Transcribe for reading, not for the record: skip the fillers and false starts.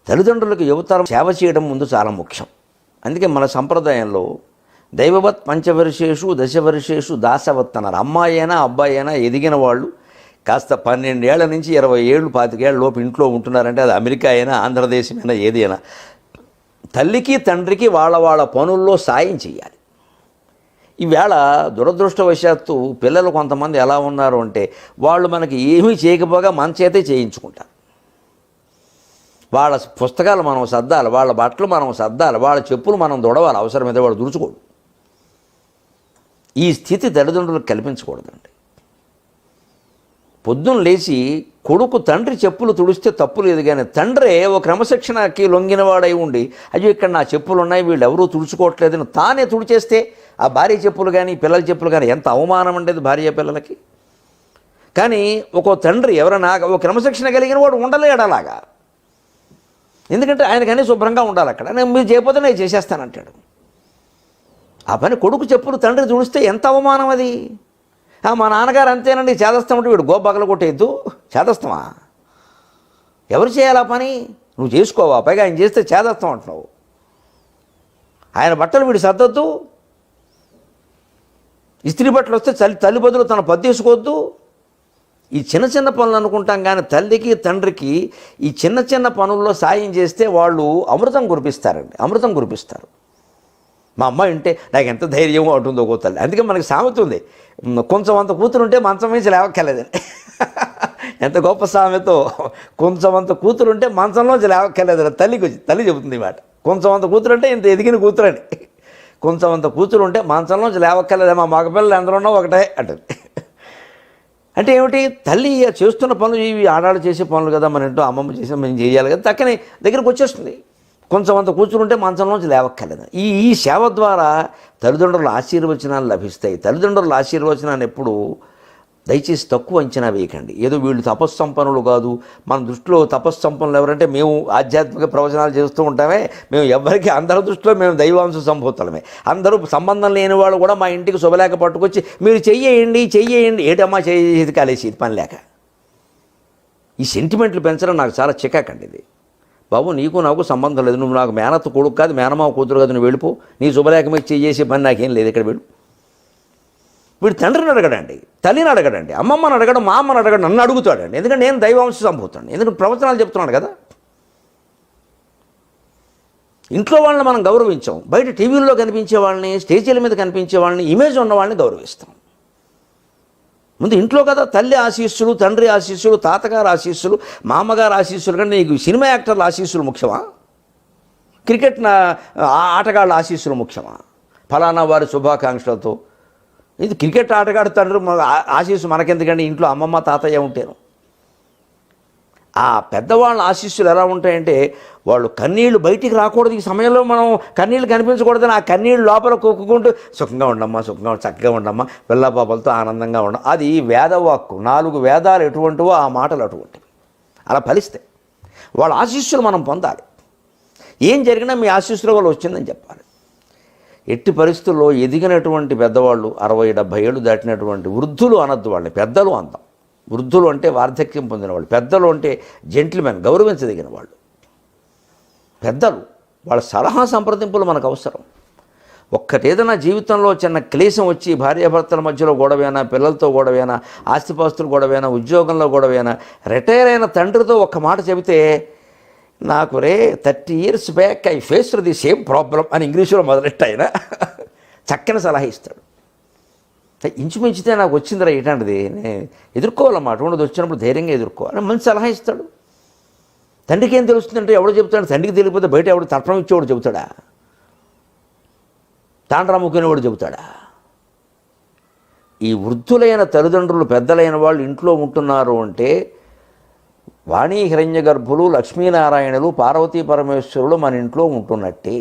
తల్లిదండ్రులకు యువతరం సేవ చేయడం ముందు చాలా ముఖ్యం. అందుకే మన సంప్రదాయంలో దైవవత్ పంచవర్షేషు దశవర్షేషు దాసవత్ అన్నారు. అమ్మాయి అయినా అబ్బాయి అయినా ఎదిగిన వాళ్ళు కాస్త 12 ఏళ్ల నుంచి 20 ఏళ్ళు 25 ఏళ్ళ లోపు ఇంట్లో ఉంటున్నారంటే అది అమెరికా అయినా ఆంధ్రదేశం అయినా ఏదైనా తల్లికి తండ్రికి వాళ్ళ పనుల్లో సాయం చేయాలి. ఈవేళ దురదృష్టవశాత్తు పిల్లలు కొంతమంది ఎలా ఉన్నారు అంటే వాళ్ళు మనకి ఏమీ చేయకపోగా మన చేతే చేయించుకుంటారు. వాళ్ళ పుస్తకాలు మనం సర్దాలి, వాళ్ళ బట్టలు మనం సర్దాలి, వాళ్ళ చెప్పులు మనం దొడవాలి, అవసరమైతే వాడు దుడుచుకోడు. ఈ స్థితి తల్లిదండ్రులకు కల్పించకూడదండి. పొద్దున్న లేచి కొడుకు తండ్రి చెప్పులు తుడిస్తే తప్పు లేదు, కానీ తండ్రే ఓ క్రమశిక్షణకి లొంగినవాడై ఉండి అయ్యో ఇక్కడ నా చెప్పులు ఉన్నాయి వీళ్ళు ఎవరూ తుడుచుకోవట్లేదని తానే తుడిచేస్తే ఆ భార్య చెప్పులు కానీ పిల్లల చెప్పులు కానీ ఎంత అవమానం ఉండేది భార్య పిల్లలకి. కానీ ఒక తండ్రి ఎవరైనా ఓ క్రమశిక్షణ కలిగిన వాడు ఉండలేడు అలాగా. ఎందుకంటే ఆయనకన్నీ శుభ్రంగా ఉండాలి. అక్కడ నేను మీరు చేయకపోతే నేను చేసేస్తానంటాడు. ఆ పని కొడుకు చెప్పులు తండ్రి తుడిస్తే ఎంత అవమానం అది. మా నాన్నగారు అంతేనండి చేదస్తామంటే వీడు గోబగలు కొట్టేద్దు, చేదస్తామా? ఎవరు చేయాలి ఆ పని? నువ్వు చేసుకోవా? పైగా ఆయన చేస్తే చేదస్తాం అంటున్నావు. ఆయన బట్టలు వీడు సర్దొద్దు, ఇస్త్రీ బట్టలు వస్తే తల్లి బదులు తన పద్దేసుకోవద్దు. ఈ చిన్న చిన్న పనులు అనుకుంటాం, కానీ తల్లికి తండ్రికి ఈ చిన్న చిన్న పనుల్లో సాయం చేస్తే వాళ్ళు అమృతం కురిపిస్తారండి, అమృతం కురిపిస్తారు. మా అమ్మాయి ఉంటే నాకు ఎంత ధైర్యం అంటుందో ఒక తల్లి. అందుకే మనకి సామెత ఉంది, కొంచెం అంత కూతురుంటే మంచం నుంచి లేవక్కర్లేదని. ఎంత గొప్ప సామెతో. కొంచెం అంత కూతురుంటే మంచంలోంచి లేవక్కర్లేదని తల్లి చెబుతుంది మాట. కొంచెం అంత కూతురుంటే ఇంత ఎదిగిన కూతురని. కొంచెం అంత కూతురు ఉంటే మంచంలోంచి లేవక్కర్లేదు, మా మగపిల్లలు ఎందరూ ఉన్నా ఒకటే అంటుంది. అంటే ఏమిటి? తల్లి చేస్తున్న పనులు ఇవి ఆడాళ్ళు చేసే పనులు కదా, మన ఇంట్లో అమ్మమ్మ చేసే మేము చేయాలి కదా, తక్కనే దగ్గరకు వచ్చేస్తుంది. కొంచెం అంత కూర్చుంటే మంచంలోంచి లేవక్కర్లేదు. ఈ సేవ ద్వారా తల్లిదండ్రుల ఆశీర్వచనాలు లభిస్తాయి. తల్లిదండ్రుల ఆశీర్వచనాన్ని ఎప్పుడు దయచేసి తక్కువ అంచనా వేయకండి. ఏదో వీళ్ళు తపస్సంపన్నులు కాదు, మన దృష్టిలో తపస్సంపన్నులు ఎవరంటే మేము ఆధ్యాత్మిక ప్రవచనాలు చేస్తూ ఉంటామే, మేము ఎవరికి అందరి దృష్టిలో మేము దైవాంశ సంభూతులమే. అందరూ సంబంధం లేని వాళ్ళు కూడా మా ఇంటికి శుభలేఖ పట్టుకొచ్చి మీరు చెయ్యేయండి ఏటమ్మా చేసేది కాలేసి ఇది పని లేక. ఈ సెంటిమెంట్లు పెంచడం నాకు చాలా చికాకండి. ఇది బాబు నీకు నాకు సంబంధం లేదు, నువ్వు నాకు మేనత్త కొడుకు కాదు మేనమావ కూతురు కాదు, నువ్వు వెళ్ళిపో, నీ శుభలేఖ మీద చేసే పని నాకేం లేదు ఇక్కడ. వీడు తండ్రిని అడగడండి, తల్లిని అడగడండి, అమ్మమ్మని అడగడం, మా అమ్మని అడగడం, నన్ను అడుగుతాడండి. ఎందుకంటే నేను దైవాంశ సంభూతాను, ఎందుకంటే ప్రవచనాలు చెప్తున్నాడు కదా. ఇంట్లో వాళ్ళని మనం గౌరవించాం, బయట టీవీల్లో కనిపించే వాళ్ళని, స్టేజీల మీద కనిపించే వాళ్ళని, ఇమేజ్ ఉన్న వాళ్ళని గౌరవిస్తాం. ముందు ఇంట్లో కదా తల్లి ఆశీస్సులు, తండ్రి ఆశీస్సులు, తాతగారు ఆశీస్సులు, మామగారు ఆశీస్సులు కంటే నీకు సినిమా యాక్టర్ల ఆశీస్సులు ముఖ్యమా? క్రికెట్ ఆటగాళ్ళ ఆశీస్సులు ముఖ్యమా? ఫలానా వారి శుభాకాంక్షలతో ఇది క్రికెట్ ఆటగాడు తండ్రి ఆశీస్సు మనకెందుకండి, ఇంట్లో అమ్మమ్మ తాతయ్య ఉంటేను. ఆ పెద్దవాళ్ళ ఆశీస్సులు ఎలా ఉంటాయంటే వాళ్ళు కన్నీళ్లు బయటికి రాకూడదు, ఈ సమయంలో మనం కన్నీళ్ళు కనిపించకూడదని ఆ కన్నీళ్ళు లోపల కొక్కుకుంటూ సుఖంగా ఉండమ్మా, సుఖంగా చక్కగా ఉండమ్మా, పిల్లపాపలతో ఆనందంగా ఉండడం. అది వేదవాక్కు. 4 వేదాలు ఎటువంటివో ఆ మాటలు అటువంటివి. అలా ఫలిస్తాయి. వాళ్ళ ఆశీస్సులు మనం పొందాలి. ఏం జరిగినా మీ ఆశీస్సుల వల్ల వచ్చిందని చెప్పాలి. ఎట్టి పరిస్థితుల్లో ఎదిగినటువంటి పెద్దవాళ్ళు 60-70 ఏళ్ళు దాటినటువంటి వృద్ధులు అనద్దు, వాళ్ళని పెద్దలు అందాం. వృద్ధులు అంటే వార్ధక్యం పొందినవాళ్ళు, పెద్దలు అంటే జెంటిల్మెన్, గౌరవించదగిన వాళ్ళు. పెద్దలు వాళ్ళ సలహా సంప్రదింపులు మనకు అవసరం. ఒక్కటేదైనా జీవితంలో చిన్న క్లేశం వచ్చి భార్యాభర్తల మధ్యలో గొడవేనా, పిల్లలతో గొడవేనా, ఆస్తిపాస్తులు గొడవేనా, ఉద్యోగంలో గొడవేనా, రిటైర్ అయిన తండ్రితో ఒక్క మాట చెబితే నాకు 30 years back I faced the same problem అని ఇంగ్లీషులో మొదలెట్టు ఆయన చక్కని సలహా ఇస్తాడు. ఇంచుమించితే నాకు వచ్చిందిరా ఏంటంటిది, నేను ఎదుర్కోవాలన్నమాట, అటువంటిది వచ్చినప్పుడు ధైర్యంగా ఎదుర్కోవాలి, మంచి సలహా ఇస్తాడు. తండ్రికి ఏం తెలుస్తుందంటే ఎవడో చెబుతాడు, తండ్రికి తెలియకపోతే బయట ఎవడు తర్పణం ఇచ్చేవాడు చెబుతాడా, తాండ్రాముకునేవాడు చెబుతాడా? ఈ వృద్ధులైన తల్లిదండ్రులు పెద్దలైన వాళ్ళు ఇంట్లో ఉంటున్నారు అంటే వాణీ హిరణ్య గర్భులు, లక్ష్మీనారాయణులు, పార్వతీ పరమేశ్వరులు మన ఇంట్లో ఉంటున్నట్టే.